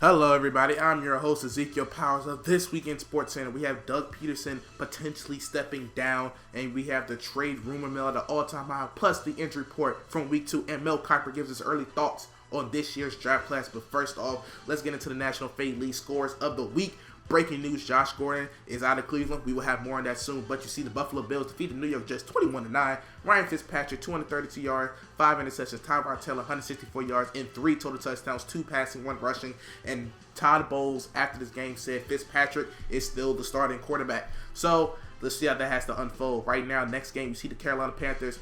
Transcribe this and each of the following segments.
Hello everybody, I'm your host Ezekiel Powers of This Week in Sportscenter. We have Doug Peterson potentially stepping down, and we have the trade rumor mill at an all-time high, plus the injury report from week 2, and MEL KIPER gives us early thoughts on this year's draft class. But first off, let's get into the National Fade League scores of the week. Breaking news, Josh Gordon is out of Cleveland. We will have more on that soon. But you see the Buffalo Bills defeat the New York Jets 21-9. Ryan Fitzpatrick, 232 yards, 5 interceptions. Tyrod Taylor, 164 yards and 3 total touchdowns, 2 passing, 1 rushing. And Todd Bowles, after this game, said Fitzpatrick is still the starting quarterback. So let's see how that has to unfold. Right now, next game, you see the Carolina Panthers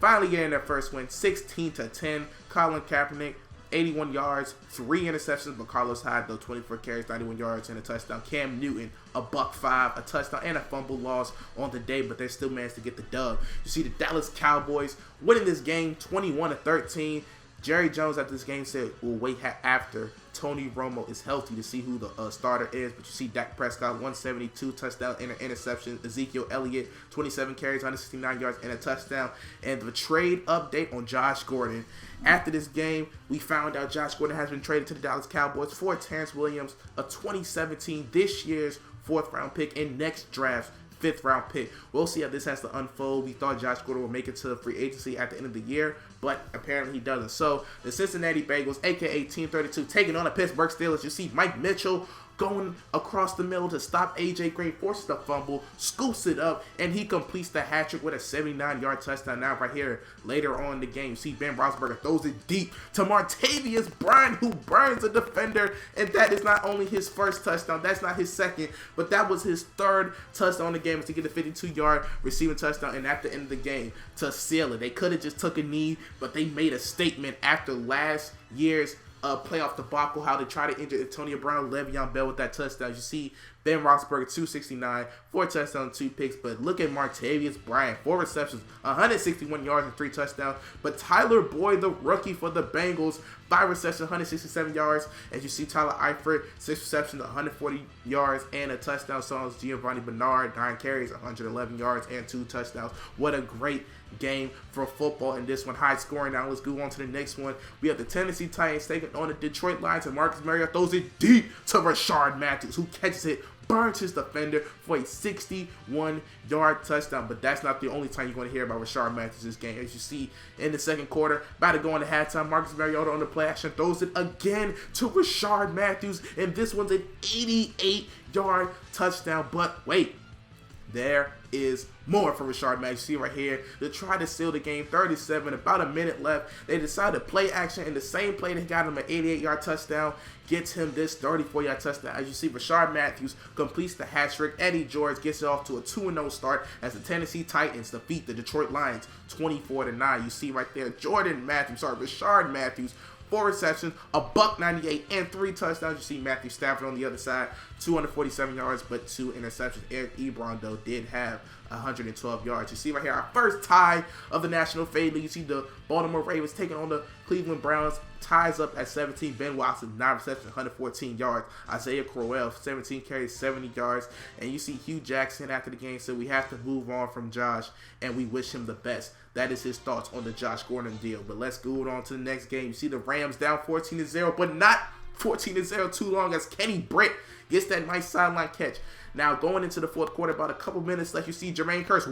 finally getting their first win, 16-10. Colin Kaepernick, 81 yards, 3 interceptions, but Carlos Hyde, though, 24 carries, 91 yards, and a touchdown. Cam Newton, a $105, a touchdown, and a fumble loss on the day, but they still managed to get the dub. You see the Dallas Cowboys winning this game 21-13. Jerry Jones after this game said, we'll wait after Tony Romo is healthy to see who the starter is. But you see Dak Prescott, 172, touchdown and an interception. Ezekiel Elliott, 27 carries, 169 yards, and a touchdown. And the trade update on Josh Gordon. After this game, we found out Josh Gordon has been traded to the Dallas Cowboys for Terrence Williams, a 2017, this year's 4th round pick, and next draft 5th round pick. We'll see how this has to unfold. We thought Josh Gordon would make it to free agency at the end of the year, but apparently he doesn't. So the Cincinnati Bengals, aka Team 32, taking on the Pittsburgh Steelers. You see Mike Mitchell going across the middle to stop A.J. Green, forces the fumble, scoops it up, and he completes the hat trick with a 79-yard touchdown. Now right here, later on in the game, you see Ben Roethlisberger throws it deep to Martavis Bryant, who burns a defender, and that is not only his first touchdown, that's not his second, but that was his 3rd touchdown in the game to get a 52-yard receiving touchdown, and at the end of the game, to seal it. They could have just took a knee, but they made a statement after last year's playoff debacle, how they try to injure Antonio Brown, Le'Veon Bell with that touchdown. You see Ben Roethlisberger, 269, 4 touchdowns, 2 picks. But look at Martavis Bryant, 4 receptions, 161 yards and 3 touchdowns. But Tyler Boyd, the rookie for the Bengals, 5 receptions, 167 yards. As you see Tyler Eifert, 6 receptions, 140 yards and a touchdown. So is Giovanni Bernard, 9 carries, 111 yards and 2 touchdowns. What a great game for football in this one, high scoring. Now let's go on to the next one. We have the Tennessee Titans taking on the Detroit Lions, and Marcus Mariota throws it deep to Rashard Matthews, who catches it, burns his defender for a 61-yard touchdown. But that's not the only time you're going to hear about Rashard Matthews this game. As you see in the second quarter, about to go into halftime, Marcus Mariota on the play action throws it again to Rashard Matthews, and this one's an 88-yard touchdown. But wait, there is more for Rashard Matthews. See right here, to try to seal the game, 37, about a minute left. They decided to play action, and the same play that got him an 88-yard touchdown gets him this 34-yard touchdown. As you see, Rashard Matthews completes the hat trick. Eddie George gets it off to a 2-0 start as the Tennessee Titans defeat the Detroit Lions 24-9. You see right there, Rashard Matthews, 4 receptions, a $198 and 3 touchdowns. You see Matthew Stafford on the other side, 247 yards, but 2 interceptions. Eric Ebron, though, did have 112 yards. You see right here, our first tie of the National Fade League. You see the Baltimore Ravens taking on the Cleveland Browns. Ties up at 17. Ben Watson, 9 receptions, 114 yards. Isaiah Crowell, 17 carries, 70 yards. And you see Hugh Jackson after the game said, we have to move on from Josh, and we wish him the best. That is his thoughts on the Josh Gordon deal. But let's go on to the next game. You see the Rams down 14-0, but not 14-0 too long, as Kenny Britt gets that nice sideline catch. Now, going into the 4th quarter, about a couple minutes left, you see Jermaine Kearse,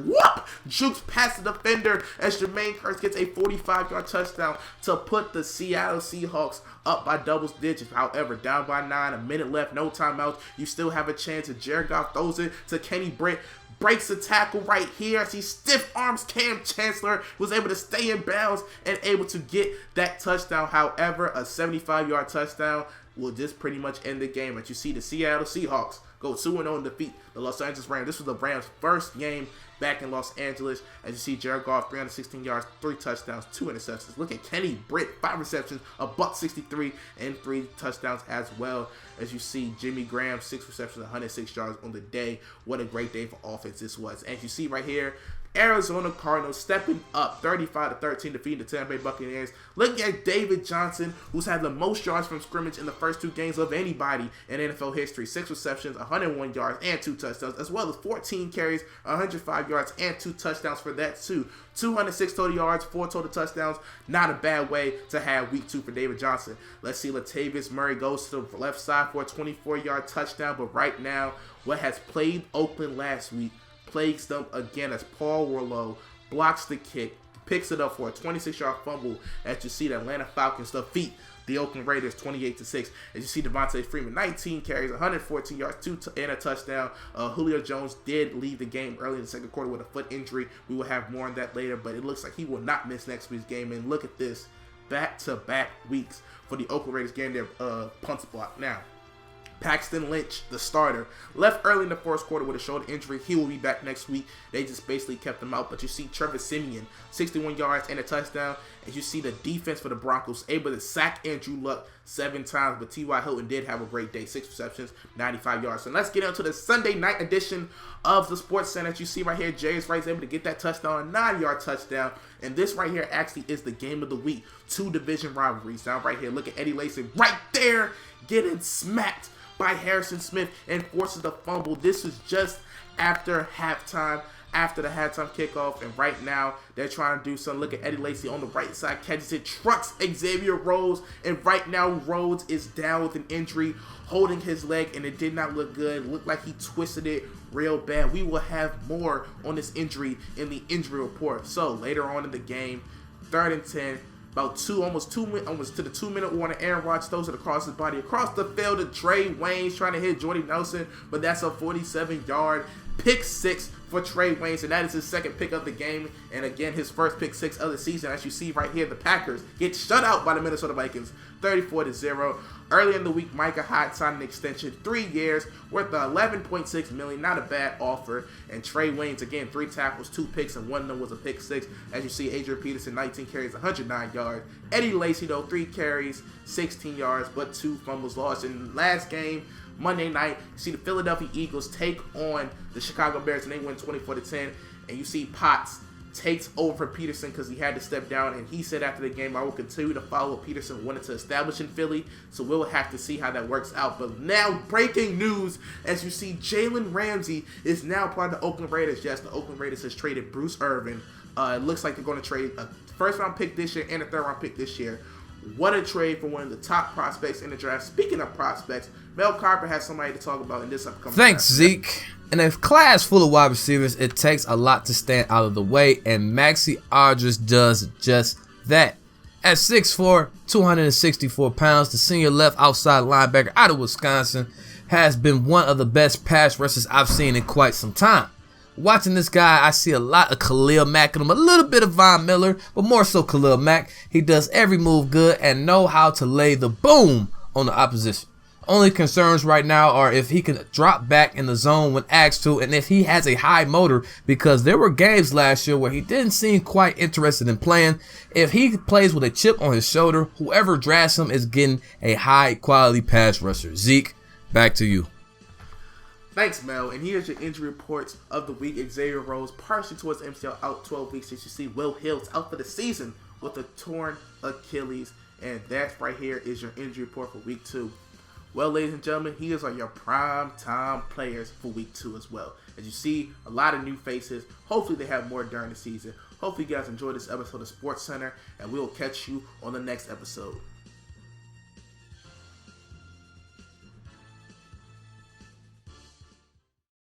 jukes past the defender as Jermaine Kearse gets a 45-yard touchdown to put the Seattle Seahawks up by double digits. However, down by 9, a minute left, no timeouts. You still have a chance. Jared Goff throws it to Kenny Britt, breaks a tackle right here as he stiff arms Cam Chancellor, was able to stay in bounds and able to get that touchdown. However, a 75-yard touchdown will just pretty much end the game. But you see the Seattle Seahawks go 2-0 and defeat the Los Angeles Rams. This was the Rams' first game back in Los Angeles. As you see, Jared Goff, 316 yards, 3 touchdowns, 2 interceptions. Look at Kenny Britt, 5 receptions, a $163 and 3 touchdowns as well. As you see, Jimmy Graham, 6 receptions, 106 yards on the day. What a great day for offense this was. As you see right here, Arizona Cardinals stepping up 35-13, defeating the Tampa Bay Buccaneers. Look at David Johnson, who's had the most yards from scrimmage in the first 2 games of anybody in NFL history. 6 receptions, 101 yards, and 2 touchdowns, as well as 14 carries, 105 yards and 2 touchdowns for that too. 206 total yards, 4 total touchdowns. Not a bad way to have week 2 for David Johnson. Let's see, Latavius Murray goes to the left side for a 24-yard touchdown. But right now, what has plagued Oakland last week plagues them again as Paul Warlow blocks the kick, picks it up for a 26-yard fumble as you see the Atlanta Falcons defeat the Oakland Raiders 28-6. As you see Devontae Freeman, 19 carries, 114 yards, and a touchdown. Julio Jones did leave the game early in the second quarter with a foot injury. We will have more on that later, but it looks like he will not miss next week's game. And look at this, back-to-back weeks for the Oakland Raiders getting their punts blocked. Now, Paxton Lynch, the starter, left early in the first quarter with a shoulder injury. He will be back next week. They just basically kept him out. But you see Trevor Siemian, 61 yards and a touchdown. As you see the defense for the Broncos able to sack Andrew Luck 7 times. But T.Y. Hilton did have a great day. 6 receptions, 95 yards. So let's get into the Sunday night edition of the Sportscenter. As you see right here, Jarius Wright is able to get that touchdown, a 9-yard touchdown. And this right here actually is the game of the week. 2 division rivalries. Now right here, look at Eddie Lacy right there getting smacked by Harrison Smith and forces the fumble. This was just after halftime, after the halftime kickoff, and right now they're trying to do something. Look at Eddie Lacy on the right side, catches it, trucks Xavier Rhodes, and right now Rhodes is down with an injury, holding his leg, and it did not look good. It looked like he twisted it real bad. We will have more on this injury in the injury report. So later on in the game, 3rd and 10, almost to the 2-minute warning, Aaron Rodgers throws it across his body, across the field to Trey Waynes, trying to hit Jordy Nelson, but that's a 47-yard pick 6 for Trey Waynes, and that is his 2nd pick of the game, and again, his 1st pick 6 of the season. As you see right here, the Packers get shut out by the Minnesota Vikings, 34-0. Early in the week, Micah Hyde signed an extension, 3 years, worth $11.6 million, not a bad offer. And Trey Waynes, again, 3 tackles, 2 picks, and 1 of them was a pick 6. As you see, Adrian Peterson, 19 carries, 109 yards. Eddie Lacy, though, 3 carries, 16 yards, but 2 fumbles lost. In last game, Monday night, you see the Philadelphia Eagles take on the Chicago Bears, and they win 24-10. And you see Potts takes over for Peterson because he had to step down, and he said after the game, I will continue to follow what Peterson wanted to establish in Philly, so we'll have to see how that works out. But now, breaking news, as you see, Jalen Ramsey is now part of the Oakland Raiders. Yes, the Oakland Raiders has traded Bruce Irvin. It looks like they're going to trade a 1st-round pick this year and a 3rd-round pick this year. What a trade for one of the top prospects in the draft. Speaking of prospects, Mel Kiper has somebody to talk about in this upcoming Thanks, draft. Zeke. In a class full of wide receivers, it takes a lot to stand out of the way, and Maxie Aldridge does just that. At 6'4", 264 pounds, the senior left outside linebacker out of Wisconsin has been one of the best pass rushers I've seen in quite some time. Watching this guy, I see a lot of Khalil Mack in him, a little bit of Von Miller, but more so Khalil Mack. He does every move good and know how to lay the boom on the opposition. Only concerns right now are if he can drop back in the zone when asked to, and if he has a high motor, because there were games last year where he didn't seem quite interested in playing. If he plays with a chip on his shoulder, whoever drafts him is getting a high quality pass rusher. Zeke, back to you. Thanks, Mel. And here's your injury reports of the week. Xavier Rhodes, partially towards MCL, out 12 weeks. As you see, Will Hills out for the season with a torn Achilles. And that right here is your injury report for week 2. Well, ladies and gentlemen, here's your prime time players for week 2 as well. As you see, a lot of new faces. Hopefully they have more during the season. Hopefully you guys enjoyed this episode of Sports Center, and we'll catch you on the next episode.